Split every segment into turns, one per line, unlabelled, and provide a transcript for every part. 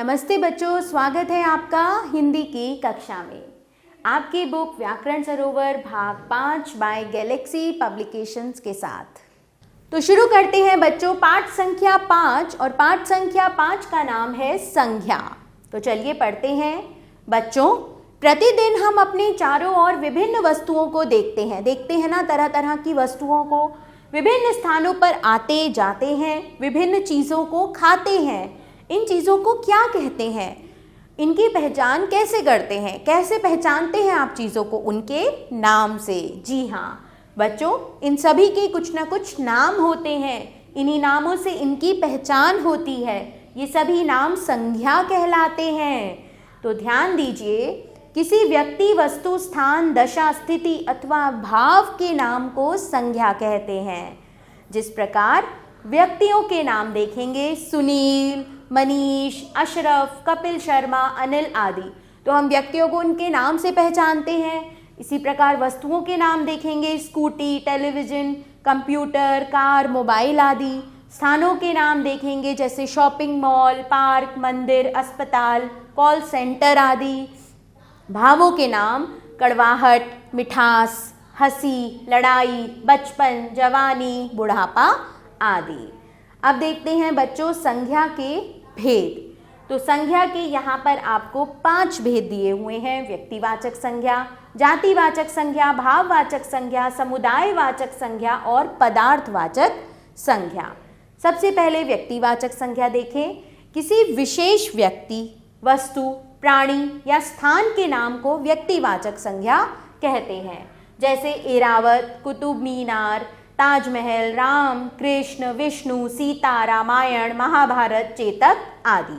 नमस्ते बच्चों, स्वागत है आपका हिंदी की कक्षा में। आपकी बुक व्याकरण सरोवर भाग 5 बाय गैलेक्सी पब्लिकेशंस के साथ। तो शुरू करते हैं बच्चों पाठ संख्या 5, और पाठ संख्या 5 का नाम है संज्ञा। तो चलिए पढ़ते हैं बच्चों। प्रतिदिन हम अपने चारों ओर विभिन्न वस्तुओं को देखते हैं ना, तरह तरह की वस्तुओं को। विभिन्न स्थानों पर आते जाते हैं, विभिन्न चीज़ों को खाते हैं। इन चीज़ों को क्या कहते हैं, इनकी पहचान कैसे करते हैं, कैसे पहचानते हैं आप चीज़ों को? उनके नाम से। जी हाँ बच्चों, इन सभी के कुछ ना कुछ नाम होते हैं, इन्हीं नामों से इनकी पहचान होती है। ये सभी नाम संज्ञा कहलाते हैं। तो ध्यान दीजिए, किसी व्यक्ति, वस्तु, स्थान, दशा, स्थिति अथवा भाव के नाम को संज्ञा कहते हैं। जिस प्रकार व्यक्तियों के नाम देखेंगे, सुनील, मनीष, अशरफ, कपिल शर्मा, अनिल आदि, तो हम व्यक्तियों को उनके नाम से पहचानते हैं। इसी प्रकार वस्तुओं के नाम देखेंगे, scooty, television, computer, car, mobile आदि। स्थानों के नाम देखेंगे जैसे शॉपिंग मॉल, पार्क, मंदिर, अस्पताल, कॉल सेंटर आदि। भावों के नाम कड़वाहट, मिठास, हंसी, लड़ाई, बचपन, जवानी, बुढ़ापा आदि। अब देखते हैं बच्चों संज्ञा के भेद। तो संज्ञा के यहाँ पर आपको 5 भेद दिए हुए हैं। व्यक्तिवाचक संज्ञा, जातिवाचक संज्ञा, भाववाचक संज्ञा, समुदायवाचक संज्ञा और पदार्थवाचक संज्ञा। सबसे पहले व्यक्तिवाचक संज्ञा देखें। किसी विशेष व्यक्ति, वस्तु, प्राणी या स्थान के नाम को व्यक्तिवाचक संज्ञा कहते हैं। जैसे एरावत, कुतुब मीनार, ताजमहल, राम, कृष्ण, विष्णु, सीता, रामायण, महाभारत, चेतक आदि।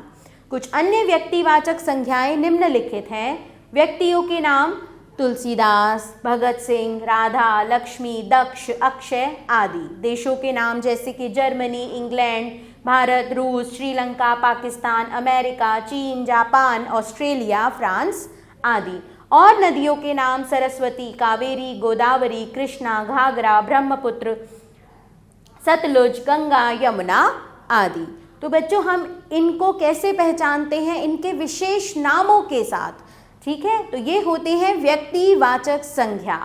कुछ अन्य व्यक्तिवाचक संज्ञाएं निम्नलिखित हैं। व्यक्तियों के नाम तुलसीदास, भगत सिंह, राधा, लक्ष्मी, दक्ष, अक्षय आदि। देशों के नाम जैसे कि जर्मनी, इंग्लैंड, भारत, रूस, श्रीलंका, पाकिस्तान, अमेरिका, चीन, जापान, ऑस्ट्रेलिया, फ्रांस आदि। और नदियों के नाम सरस्वती, कावेरी, गोदावरी, कृष्णा, घाघरा, ब्रह्मपुत्र, सतलुज, गंगा, यमुना आदि। तो बच्चों हम इनको कैसे पहचानते हैं? इनके विशेष नामों के साथ। ठीक है, तो ये होते हैं व्यक्तिवाचक संज्ञा।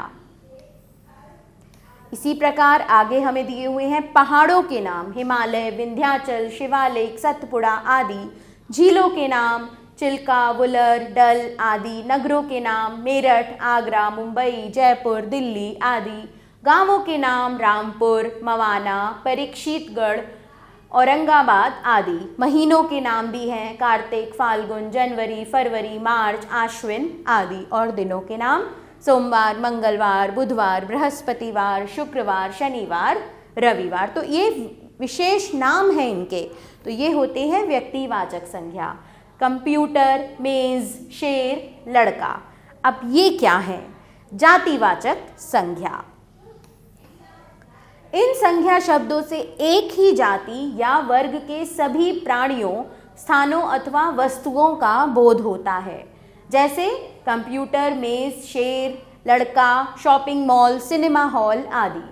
इसी प्रकार आगे हमें दिए हुए हैं पहाड़ों के नाम, हिमालय, विंध्याचल, शिवालिक, सतपुड़ा आदि। झीलों के नाम चिल्का, वुलर, डल आदि। नगरों के नाम मेरठ, आगरा, मुंबई, जयपुर, दिल्ली आदि। गांवों के नाम रामपुर, मवाना, परीक्षितगढ़, औरंगाबाद आदि। महीनों के नाम भी हैं कार्तिक, फाल्गुन, जनवरी, फरवरी, मार्च, आश्विन आदि। और दिनों के नाम सोमवार, मंगलवार, बुधवार, बृहस्पतिवार, शुक्रवार, शनिवार, रविवार। तो ये विशेष नाम हैं इनके। तो ये होते हैं व्यक्तिवाचक संज्ञा। कंप्यूटर, मेज, शेर, लड़का। अब ये क्या है? जातिवाचक संज्ञा। इन संज्ञा शब्दों से एक ही जाति या वर्ग के सभी प्राणियों, स्थानों अथवा वस्तुओं का बोध होता है। जैसे कंप्यूटर, मेज, शेर, लड़का, शॉपिंग मॉल, सिनेमा हॉल आदि।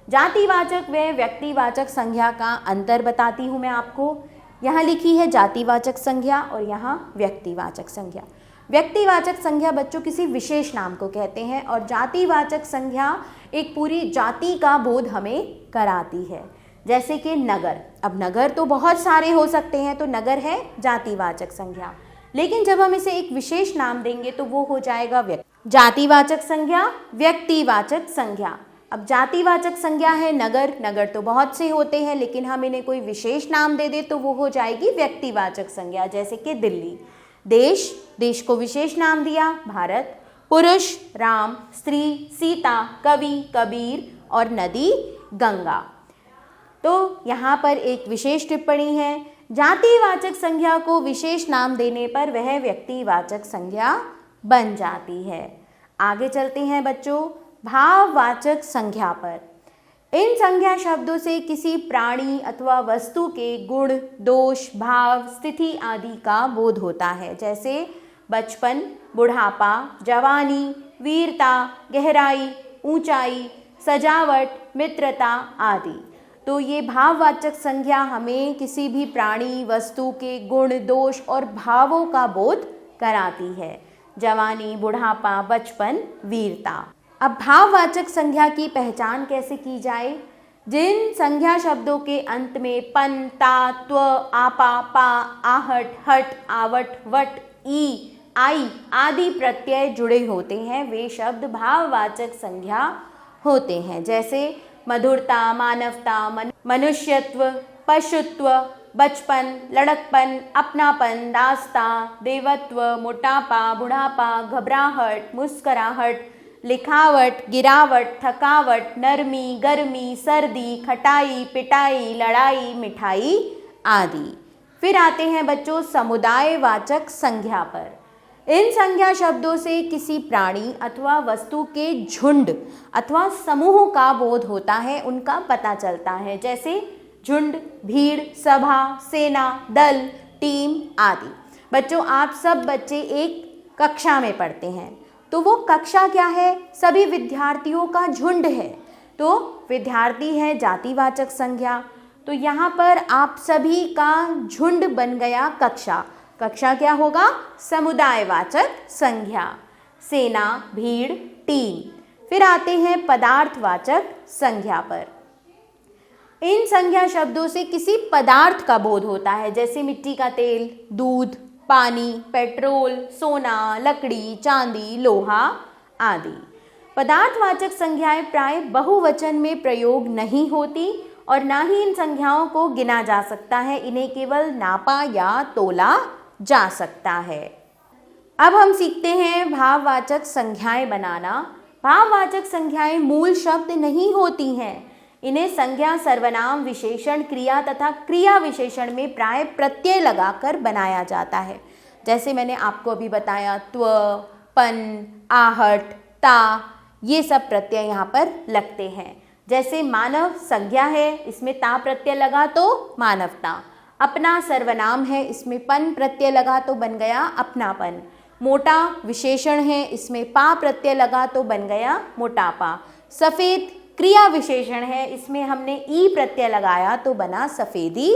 जातिवाचक व व्यक्तिवाचक संज्ञा का अंतर बताती हूँ मैं आपको। यहाँ लिखी है जातिवाचक संज्ञा और यहाँ व्यक्तिवाचक संज्ञा। व्यक्तिवाचक संज्ञा बच्चों किसी विशेष नाम को कहते हैं, और जातिवाचक संज्ञा एक पूरी जाति का बोध हमें कराती है। जैसे कि नगर। अब नगर तो बहुत सारे हो सकते हैं, तो नगर है जातिवाचक संज्ञा। लेकिन जब हम इसे एक विशेष नाम देंगे तो वो हो जाएगा जातिवाचक संज्ञा, व्यक्तिवाचक संज्ञा। अब जातिवाचक संज्ञा है नगर। नगर तो बहुत से होते हैं, लेकिन हम इन्हें कोई विशेष नाम दे दे तो वो हो जाएगी व्यक्तिवाचक संज्ञा। जैसे कि दिल्ली। देश, देश को विशेष नाम दिया भारत। पुरुष राम, स्त्री सीता, कवि कबीर और नदी गंगा। तो यहाँ पर एक विशेष टिप्पणी है। जातिवाचक संज्ञा को विशेष नाम देने पर वह व्यक्तिवाचक संज्ञा बन जाती है। आगे चलते हैं बच्चों भाववाचक संज्ञा पर। इन संज्ञा शब्दों से किसी प्राणी अथवा वस्तु के गुण, दोष, भाव, स्थिति आदि का बोध होता है। जैसे बचपन, बुढ़ापा, जवानी, वीरता, गहराई, ऊंचाई, सजावट, मित्रता आदि। तो ये भाववाचक संज्ञा हमें किसी भी प्राणी वस्तु के गुण दोष और भावों का बोध कराती है। जवानी, बुढ़ापा, बचपन, वीरता। अब भाववाचक संज्ञा की पहचान कैसे की जाए? जिन संज्ञा शब्दों के अंत में पन, ता, त्व, आपा, पा, आहट, हट, आवट, वट, ई, आई आदि प्रत्यय जुड़े होते हैं वे शब्द भाववाचक संज्ञा होते हैं। जैसे मधुरता, मानवता, मनुष्यत्व, पशुत्व, बचपन, लड़कपन, अपनापन, दास्ता, देवत्व, मोटापा, बुढ़ापा, घबराहट, मुस्कुराहट, लिखावट, गिरावट, थकावट, नरमी, गर्मी, सर्दी, खटाई, पिटाई, लड़ाई, मिठाई आदि। फिर आते हैं बच्चों समुदायवाचक संज्ञा पर। इन संज्ञा शब्दों से किसी प्राणी अथवा वस्तु के झुंड अथवा समूह का बोध होता है, उनका पता चलता है। जैसे झुंड, भीड़, सभा, सेना, दल, टीम आदि। बच्चों आप सब बच्चे एक कक्षा में पढ़ते हैं, तो वो कक्षा क्या है? सभी विद्यार्थियों का झुंड है, तो विद्यार्थी है जातिवाचक संज्ञा। तो यहाँ पर आप सभी का झुंड बन गया कक्षा। कक्षा क्या होगा? समुदायवाचक संज्ञा। सेना, भीड़, टीम। फिर आते हैं पदार्थवाचक संज्ञा पर। इन संज्ञा शब्दों से किसी पदार्थ का बोध होता है, जैसे मिट्टी का तेल, दूध, पानी, पेट्रोल, सोना, लकड़ी, चांदी, लोहा आदि। पदार्थवाचक संज्ञाएं प्राय बहुवचन में प्रयोग नहीं होती और ना ही इन संज्ञाओं को गिना जा सकता है, इन्हें केवल नापा या तोला जा सकता है। अब हम सीखते हैं भाववाचक संज्ञाएं बनाना। भाववाचक संज्ञाएं मूल शब्द नहीं होती हैं, इन्हें संज्ञा, सर्वनाम, विशेषण, क्रिया तथा क्रिया विशेषण में प्राय प्रत्यय लगाकर बनाया जाता है। जैसे मैंने आपको अभी बताया, त्व, पन, आहट, ता, ये सब प्रत्यय यहाँ पर लगते हैं। जैसे मानव संज्ञा है, इसमें ता प्रत्यय लगा तो मानवता। अपना सर्वनाम है, इसमें पन प्रत्यय लगा तो बन गया अपनापन। मोटा विशेषण है, इसमें पा प्रत्यय लगा तो बन गया मोटापा। सफ़ेद क्रिया विशेषण है, इसमें हमने ई प्रत्यय लगाया तो बना सफ़ेदी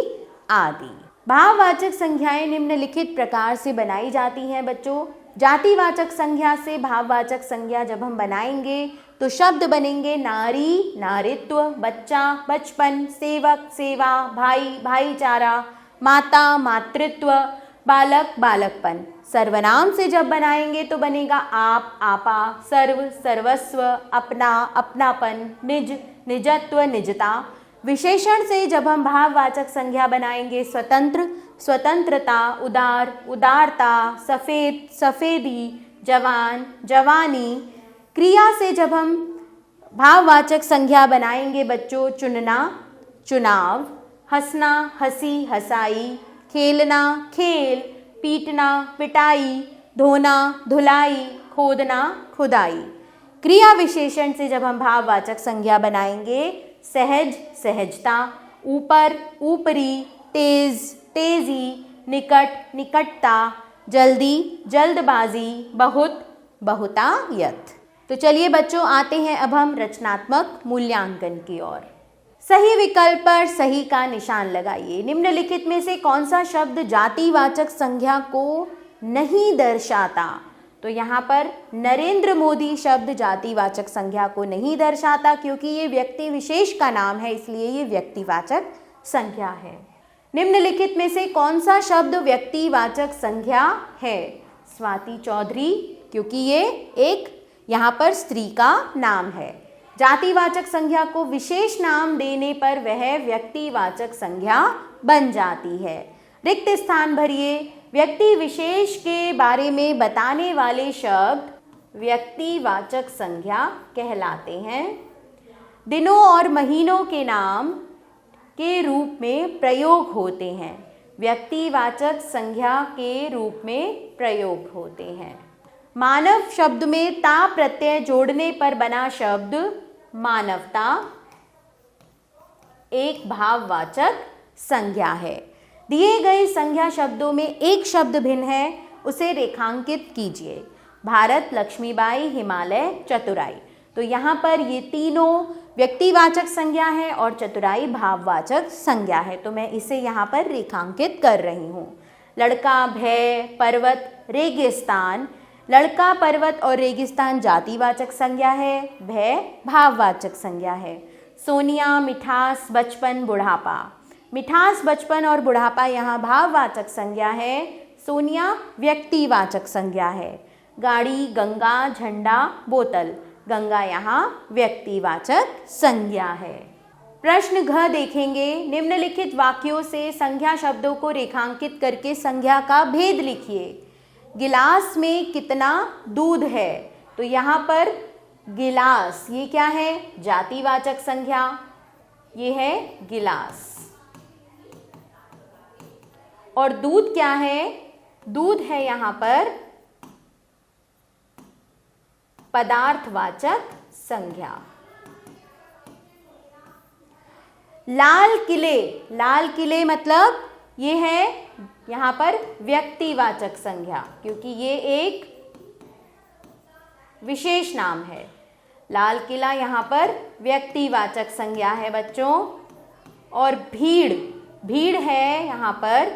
आदि। भाववाचक संज्ञाएं निम्नलिखित प्रकार से बनाई जाती हैं बच्चों। जातिवाचक संज्ञा से भाववाचक संज्ञा जब हम बनाएंगे तो शब्द बनेंगे नारी, नारित्व, बच्चा, बचपन, सेवक, सेवा, भाई, भाईचारा, माता, मातृत्व, बालक, बालकपन। सर्वनाम से जब बनाएंगे तो बनेगा आप, आपा, सर्व, सर्वस्व, अपना, अपनापन, निज, निजत्व, निजता। विशेषण से जब हम भाववाचक संज्ञा बनाएंगे स्वतंत्र, स्वतंत्रता, उदार, उदारता, सफ़ेद, सफ़ेदी, जवान, जवानी। क्रिया से जब हम भाववाचक संज्ञा बनाएंगे बच्चों चुनना, चुनाव, हंसना, हंसी, हंसाई, खेलना, खेल, पीटना, पिटाई, धोना, धुलाई, खोदना, खुदाई। क्रिया विशेषण से जब हम भाववाचक संज्ञा बनाएंगे सहज, सहजता, ऊपर, ऊपरी, तेज, तेजी, निकट, निकटता, जल्दी, जल्दबाजी, बहुत, बहुतायत। तो चलिए बच्चों आते हैं अब हम रचनात्मक मूल्यांकन की ओर। सही विकल्प पर सही का निशान लगाइए। निम्नलिखित में से कौन सा शब्द जातिवाचक संज्ञा को नहीं दर्शाता? तो यहाँ पर नरेंद्र मोदी शब्द जातिवाचक संज्ञा को नहीं दर्शाता क्योंकि ये व्यक्ति विशेष का नाम है, इसलिए ये व्यक्तिवाचक संज्ञा है। निम्नलिखित में से कौन सा शब्द व्यक्तिवाचक संज्ञा है? स्वाति चौधरी, क्योंकि ये एक यहाँ पर स्त्री का नाम है। जातिवाचक संज्ञा को विशेष नाम देने पर वह व्यक्तिवाचक संज्ञा बन जाती है। रिक्त स्थान भरिए। व्यक्ति विशेष के बारे में बताने वाले शब्द व्यक्तिवाचक संज्ञा कहलाते हैं। दिनों और महीनों के नाम के रूप में प्रयोग होते हैं, व्यक्तिवाचक संज्ञा के रूप में प्रयोग होते हैं। मानव शब्द में ता प्रत्यय जोड़ने पर बना शब्द मानवता एक भाववाचक संज्ञा है। दिए गए संज्ञा शब्दों में एक शब्द भिन्न है, उसे रेखांकित कीजिए। भारत, लक्ष्मीबाई, हिमालय, चतुराई। तो यहाँ पर ये तीनों व्यक्तिवाचक संज्ञा है और चतुराई भाववाचक संज्ञा है। तो मैं इसे यहाँ पर रेखांकित कर रही हूँ। लड़का, भय, पर्वत, रेगिस्तान। लड़का, पर्वत और रेगिस्तान जातिवाचक संज्ञा है, भय भाववाचक संज्ञा है। सोनिया, मिठास, बचपन, बुढ़ापा। मिठास, बचपन और बुढ़ापा यहाँ भाववाचक संज्ञा है, सोनिया व्यक्तिवाचक संज्ञा है। गाड़ी, गंगा, झंडा, बोतल। गंगा यहाँ व्यक्तिवाचक संज्ञा है। प्रश्न घ देखेंगे। निम्नलिखित वाक्यों से संज्ञा शब्दों को रेखांकित करके संज्ञा का भेद लिखिए। गिलास में कितना दूध है? तो यहाँ पर गिलास, ये क्या है? जातिवाचक संज्ञा, ये है गिलास। और दूध क्या है? दूध है यहाँ पर पदार्थवाचक संज्ञा। लाल किले, लाल किले मतलब ये है यहाँ पर व्यक्तिवाचक संज्ञा, क्योंकि ये एक विशेष नाम है। लाल किला यहाँ पर व्यक्तिवाचक संज्ञा है बच्चों। और भीड़, भीड़ है यहाँ पर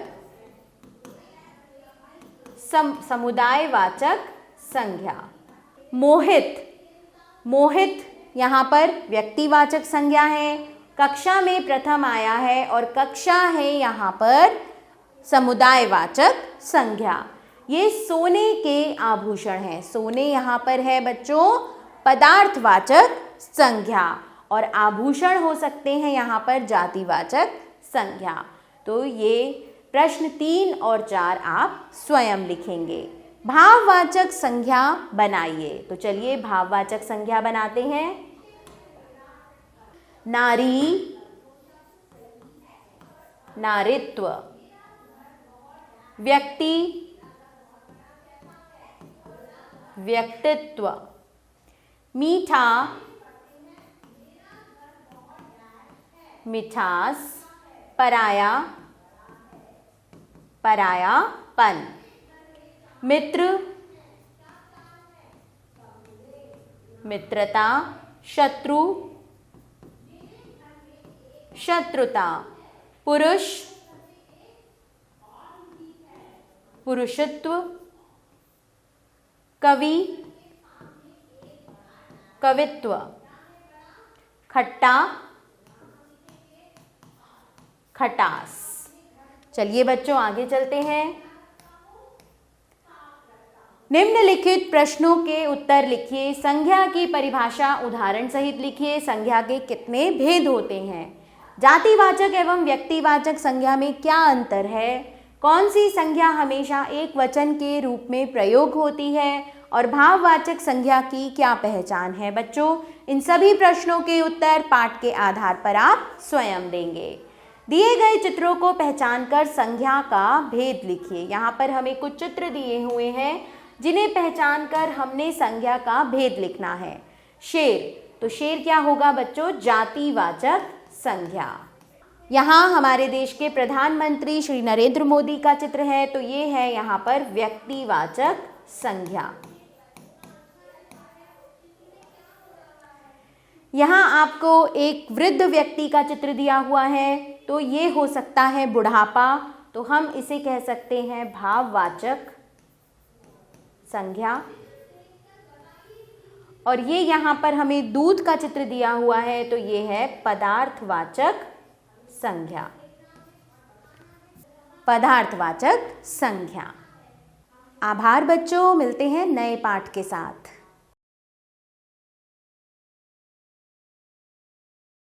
समुदायवाचक संज्ञा। मोहित, मोहित यहाँ पर व्यक्तिवाचक संज्ञा है। कक्षा में प्रथम आया है और कक्षा है यहाँ पर समुदायवाचक संज्ञा। ये सोने के आभूषण हैं। सोने यहाँ पर है बच्चों पदार्थवाचक संज्ञा और आभूषण हो सकते हैं यहाँ पर जातिवाचक संज्ञा। तो ये प्रश्न 3 और 4 आप स्वयं लिखेंगे। भाववाचक संज्ञा बनाइए। तो चलिए भाववाचक संज्ञा बनाते हैं। नारी, नारित्व। व्यक्ति, व्यक्तित्व। मीठा, मिठास। पराया, परायापन। मित्र, मित्रता। शत्रु, शत्रुता। पुरुष, पुरुषत्व। कवि, कवित्व। खट्टा, खटास। चलिए बच्चों आगे चलते हैं। निम्नलिखित प्रश्नों के उत्तर लिखिए। संज्ञा की परिभाषा उदाहरण सहित लिखिए। संज्ञा के कितने भेद होते हैं? जातिवाचक एवं व्यक्तिवाचक संज्ञा में क्या अंतर है? कौन सी संज्ञा हमेशा एक वचन के रूप में प्रयोग होती है? और भाववाचक संज्ञा की क्या पहचान है? बच्चों इन सभी प्रश्नों के उत्तर पाठ के आधार पर आप स्वयं देंगे। दिए गए चित्रों को पहचानकर संज्ञा का भेद लिखिए। यहाँ पर हमें कुछ चित्र दिए हुए हैं जिन्हें पहचानकर हमने संज्ञा का भेद लिखना है। शेर, तो शेर क्या होगा बच्चों? जातिवाचक संज्ञा। यहाँ हमारे देश के प्रधानमंत्री श्री नरेंद्र मोदी का चित्र है, तो ये है यहाँ पर व्यक्तिवाचक संज्ञा। यहाँ आपको एक वृद्ध व्यक्ति का चित्र दिया हुआ है, तो ये हो सकता है बुढ़ापा, तो हम इसे कह सकते हैं भाववाचक संज्ञा। और ये यहाँ पर हमें दूध का चित्र दिया हुआ है, तो ये है पदार्थवाचक संज्ञा। पदार्थवाचक संज्ञा। आभार बच्चों, मिलते हैं नए पाठ के साथ।